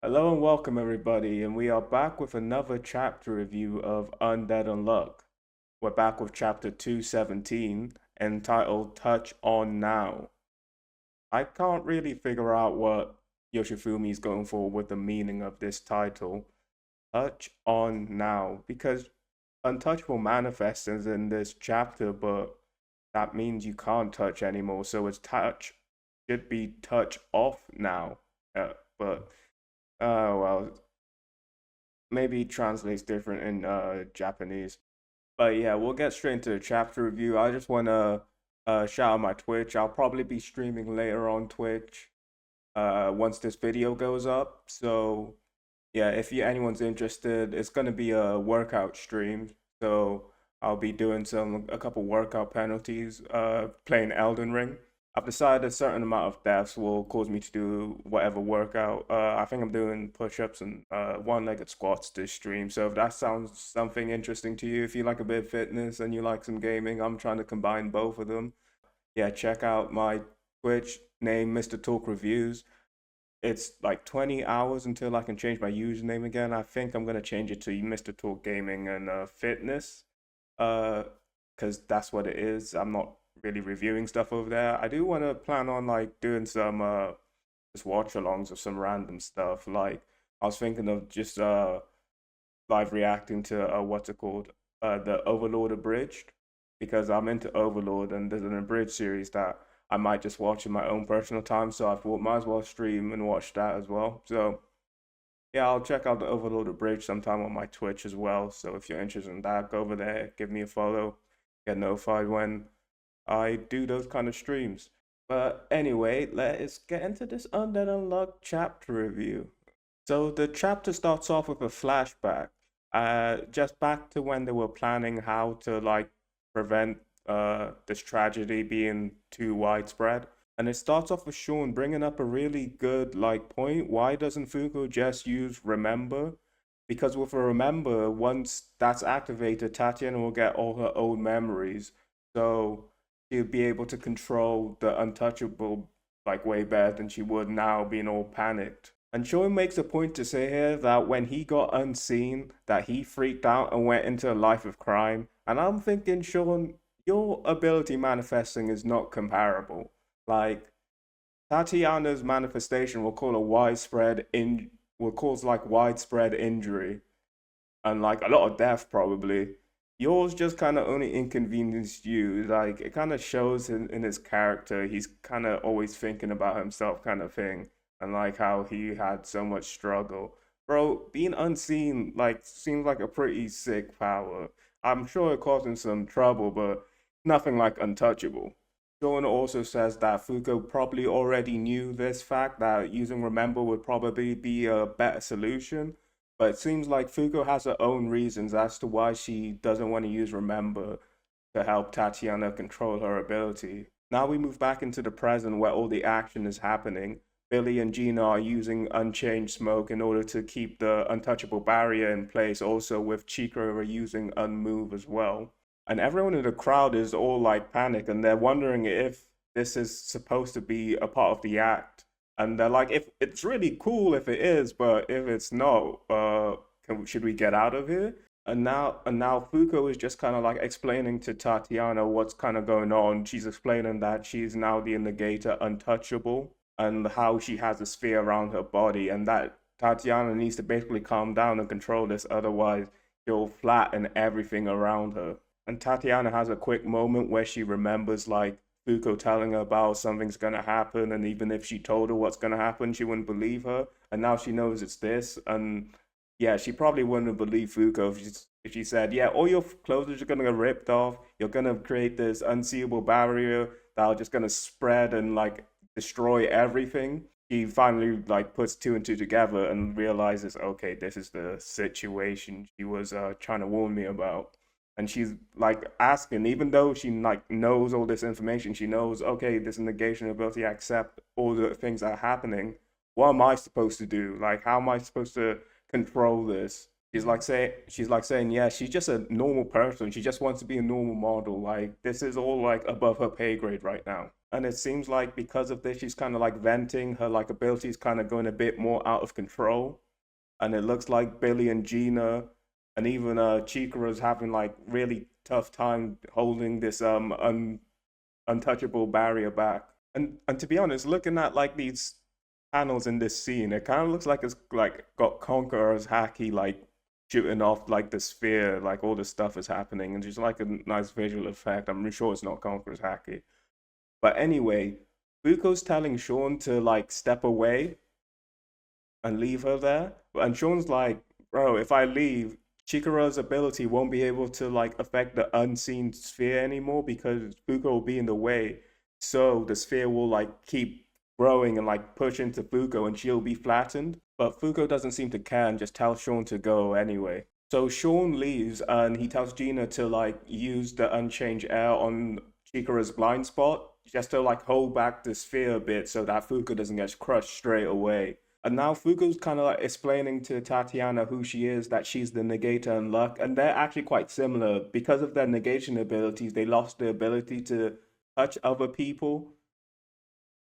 Hello and welcome everybody, and we are back with another chapter review of Undead Unluck. We're back with chapter 217 entitled Touch On Now. I can't really figure out what Yoshifumi is going for with the meaning of this title, Touch On Now, because untouchable manifests is in this chapter, but that means you can't touch anymore, so its touch should be touch off now. But well, maybe translates different in Japanese. But yeah, we'll get straight into the chapter review. I just want to shout out my Twitch. I'll probably be streaming later on Twitch once this video goes up. So yeah, if anyone's interested, it's gonna be a workout stream. So I'll be doing a couple workout penalties, playing Elden Ring. I've decided a certain amount of deaths will cause me to do whatever workout. I think I'm doing push-ups and one-legged squats this stream. So if that sounds something interesting to you, if you like a bit of fitness and you like some gaming, I'm trying to combine both of them. Yeah, check out my Twitch name, Mr. Talk Reviews. It's like 20 hours until I can change my username again. I think I'm gonna change it to Mr. Talk Gaming and Fitness, because that's what it is. I'm not really reviewing stuff over there. I do want to plan on like doing some just watch alongs of some random stuff. Like I was thinking of just live reacting to what's it called? The Overlord Abridged, because I'm into Overlord and there's an abridged series that I might just watch in my own personal time. So I thought might as well stream and watch that as well. So yeah, I'll check out the Overlord Abridged sometime on my Twitch as well. So if you're interested in that, go over there, give me a follow, get notified when I do those kind of streams. But anyway, let's get into this Undead Unluck chapter review. So the chapter starts off with a flashback, just back to when they were planning how to like prevent this tragedy being too widespread. And it starts off with Sean bringing up a really good like point. Why doesn't Fuko just use remember? Because with a remember, once that's activated, Tatiana will get all her old memories. So she'll be able to control the untouchable like way better than she would now being all panicked. And Sean makes a point to say here that when he got unseen, that he freaked out and went into a life of crime. And I'm thinking, Sean, your ability manifesting is not comparable. Like Tatiana's manifestation will cause like widespread injury and like a lot of death probably. Yours just kind of only inconvenienced you. Like it kind of shows in his character. He's kind of always thinking about himself, kind of thing, and like how he had so much struggle. Bro, being unseen like seems like a pretty sick power. I'm sure it caused him some trouble, but nothing like untouchable. Dawn also says that Fuko probably already knew this fact that using Remember would probably be a better solution, but it seems like Fuko has her own reasons as to why she doesn't want to use Remember to help Tatiana control her ability. Now we move back into the present where all the action is happening. Billy and Gina are using Unchanged Smoke in order to keep the untouchable barrier in place, also with Chikra using Unmove as well. And everyone in the crowd is all like panic and they're wondering if this is supposed to be a part of the act. And they're like, if it's really cool if it is, but if it's not, should we get out of here? And now Fuko is just kind of like explaining to Tatiana what's kind of going on. She's explaining that she's now the Negator untouchable and how she has a sphere around her body, and that Tatiana needs to basically calm down and control this, otherwise she'll flatten everything around her. And Tatiana has a quick moment where she remembers like Fuko telling her about something's gonna happen, and even if she told her what's gonna happen, she wouldn't believe her. And now she knows it's this, and yeah, she probably wouldn't believe Fuko if she said, "Yeah, all your clothes are gonna get ripped off. You're gonna create this unseeable barrier that'll just gonna spread and like destroy everything." She finally like puts two and two together and realizes, okay, this is the situation she was trying to warn me about. And she's like asking, even though she like knows all this information, she knows, okay, this negation ability, accept all the things that are happening. What am I supposed to do? Like, how am I supposed to control this? She's like saying, yeah, she's just a normal person. She just wants to be a normal model. Like, this is all like above her pay grade right now. And it seems like because of this, she's kind of like venting her like abilities, kind of going a bit more out of control. And it looks like Billy and Gina and even Chikara's having like really tough time holding this untouchable barrier back. And to be honest, looking at like these panels in this scene, it kind of looks like it's like got Conqueror's Haki like shooting off like the sphere, like all this stuff is happening, and just like a nice visual effect. I'm sure it's not Conqueror's Haki. But anyway, Fuko's telling Sean to like step away and leave her there. And Sean's like, bro, if I leave, Chikara's ability won't be able to like affect the unseen sphere anymore because Fuko will be in the way. So the sphere will like keep growing and like push into Fuko and she'll be flattened. But Fuko doesn't seem to care and just tells Sean to go anyway. So Sean leaves and he tells Gina to like use the unchanged air on Chikara's blind spot just to like hold back the sphere a bit so that Fuko doesn't get crushed straight away. And now Fugo's kind of like explaining to Tatiana who she is, that she's the Negator Unluck, and they're actually quite similar. Because of their negation abilities, they lost the ability to touch other people.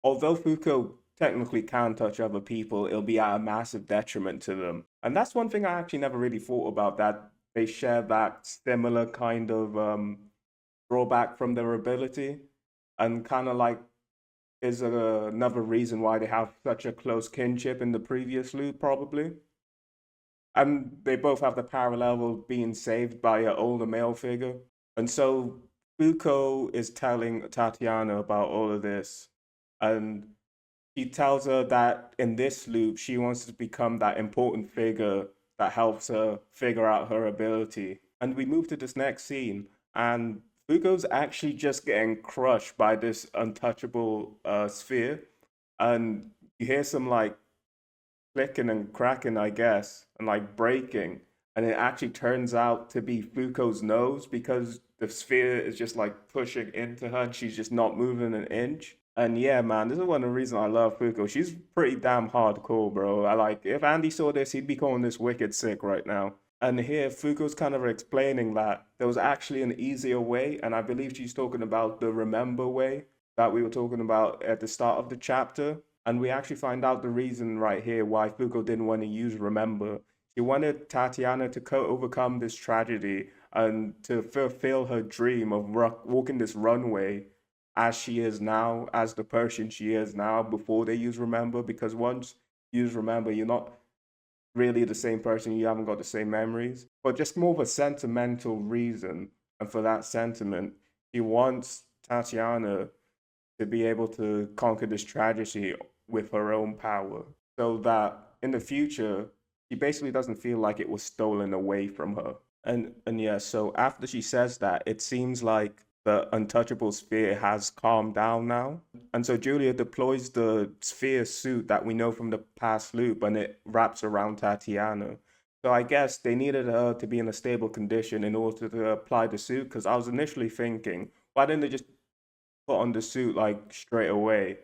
Although Fuko technically can touch other people, it'll be at a massive detriment to them. And that's one thing I actually never really thought about, that they share that similar kind of drawback from their ability. And kind of like is another reason why they have such a close kinship in the previous loop, probably. And they both have the parallel of being saved by an older male figure. And so Fuko is telling Tatiana about all of this. And he tells her that in this loop, she wants to become that important figure that helps her figure out her ability. And we move to this next scene, and Fugo's actually just getting crushed by this untouchable sphere. And you hear some like clicking and cracking, I guess, and like breaking. And it actually turns out to be Fuko's nose because the sphere is just like pushing into her and she's just not moving an inch. And yeah, man, this is one of the reasons I love Fuko. She's pretty damn hardcore, bro. I like if Andy saw this, he'd be calling this wicked sick right now. And here, Fuko's kind of explaining that there was actually an easier way, and I believe she's talking about the remember way that we were talking about at the start of the chapter. And we actually find out the reason right here why Fuko didn't want to use remember. She wanted Tatiana to overcome this tragedy and to fulfill her dream of walking this runway as she is now, as the person she is now, before they use remember. Because once you use remember, you're not really the same person, you haven't got the same memories, but just more of a sentimental reason. And for that sentiment, he wants Tatiana to be able to conquer this tragedy with her own power so that in the future, she basically doesn't feel like it was stolen away from her. And yeah, so after she says that, it seems like the untouchable sphere has calmed down now. And so Julia deploys the sphere suit that we know from the past loop and it wraps around Tatiana. So I guess they needed her to be in a stable condition in order to apply the suit, because I was initially thinking, why didn't they just put on the suit like straight away?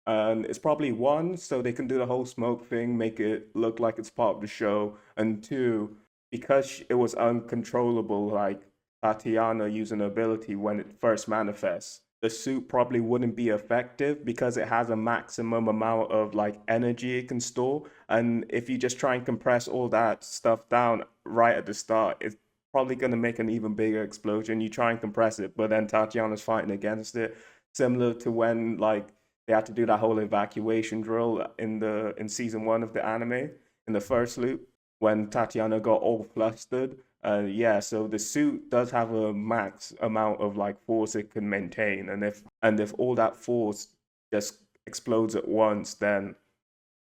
And it's probably one, so they can do the whole smoke thing, make it look like it's part of the show. And two, because it was uncontrollable, like Tatiana using her ability when it first manifests, the suit probably wouldn't be effective because it has a maximum amount of like energy it can store. And if you just try and compress all that stuff down right at the start, it's probably going to make an even bigger explosion. You try and compress it, but then Tatiana's fighting against it, similar to when like they had to do that whole evacuation drill in season one of the anime in the first loop when Tatiana got all flustered. Yeah, so the suit does have a max amount of like force it can maintain, and if all that force just explodes at once, then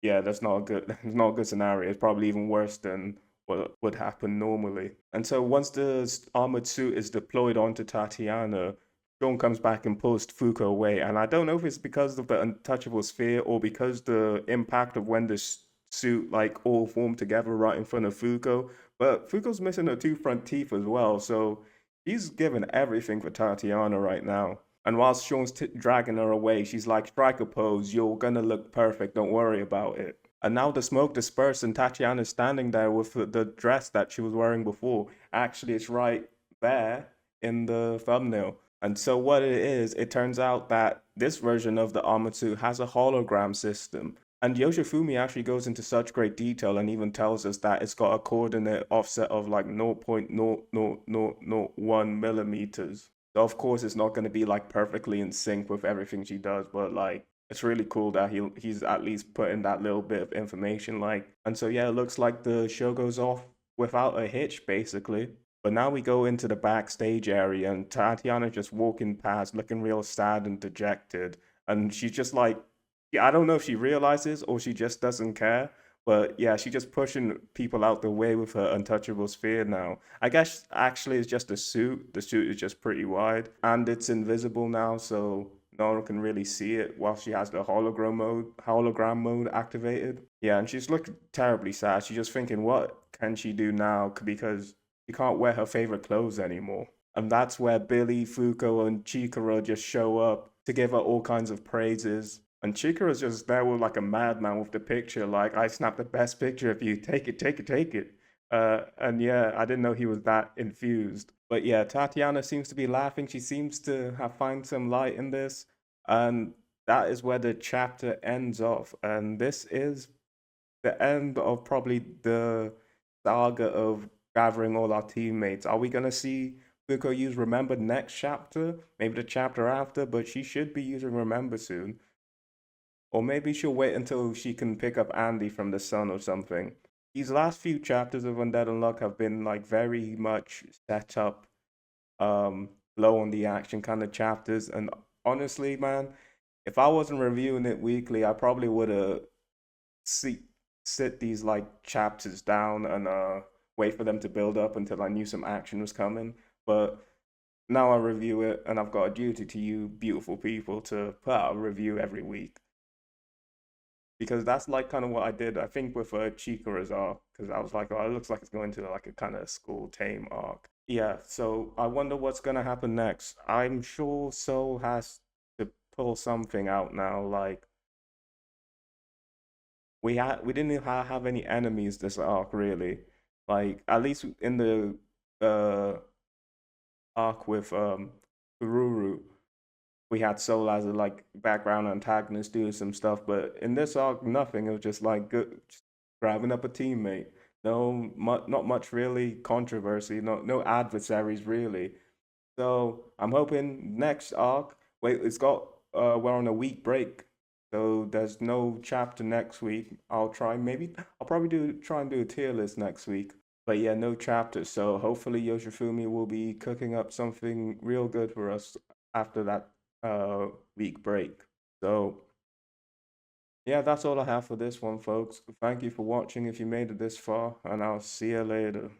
yeah, that's not a good it's not a good scenario. It's probably even worse than what would happen normally. And so once the armored suit is deployed onto Tatiana, Sean comes back and pulls Fuko away. And I don't know if it's because of the untouchable sphere or because the impact of when this suit like all formed together right in front of Fuko. But Fuko's missing her two front teeth as well, so he's giving everything for Tatiana right now. And whilst Sean's dragging her away, she's like, strike a pose, you're gonna look perfect, don't worry about it. And now the smoke dispersed and Tatiana's standing there with the dress that she was wearing before. Actually, it's right there in the thumbnail. And so what it is, it turns out that this version of the Amatsu has a hologram system. And Yoshifumi actually goes into such great detail and even tells us that it's got a coordinate offset of like 0.00001 millimeters. So of course it's not going to be like perfectly in sync with everything she does, but like it's really cool that he's at least putting that little bit of information like. And so yeah, it looks like the show goes off without a hitch basically. But now we go into the backstage area, and Tatiana just walking past, looking real sad and dejected. And she's just like, yeah, I don't know if she realizes or she just doesn't care. But yeah, she's just pushing people out the way with her untouchable sphere now. I guess actually it's just a suit. The suit is just pretty wide and it's invisible now, so no one can really see it while she has the hologram mode activated. Yeah, and she's looking terribly sad. She's just thinking, what can she do now? Because she can't wear her favorite clothes anymore. And that's where Billy, Fuko, and Chikara just show up to give her all kinds of praises. And Chikara's just there with like a madman with the picture, like, I snapped the best picture of you. Take it, take it, take it. And yeah, I didn't know he was that infused. But yeah, Tatiana seems to be laughing. She seems to have find some light in this. And that is where the chapter ends off. And this is the end of probably the saga of gathering all our teammates. Are we gonna see Fuko use Remember next chapter? Maybe the chapter after, but she should be using Remember soon. Or maybe she'll wait until she can pick up Andy from the sun or something. These last few chapters of Undead Unluck have been like very much set up, low on the action kind of chapters. And honestly, man, if I wasn't reviewing it weekly, I probably would have sit sit these like chapters down and wait for them to build up until I knew some action was coming. But now I review it, and I've got a duty to you, beautiful people, to put out a review every week because that's like kind of what I did. I think with Chikara's arc, because I was like, oh, it looks like it's going to like a kind of school tame arc. Yeah, so I wonder what's gonna happen next. I'm sure Soul has to pull something out now, like we didn't have any enemies this arc really. Like at least in the arc with Ururu, we had Soul as a like background antagonist doing some stuff, but in this arc nothing. It was just like good, just grabbing up a teammate. Not much really controversy. No adversaries really. So I'm hoping next arc. Wait, we're on a week break, so there's no chapter next week. I'll probably do try and do a tier list next week. But yeah, no chapter. So hopefully Yoshifumi will be cooking up something real good for us after that week break. So yeah, that's all I have for this one, folks. Thank you for watching if you made it this far, and I'll see you later.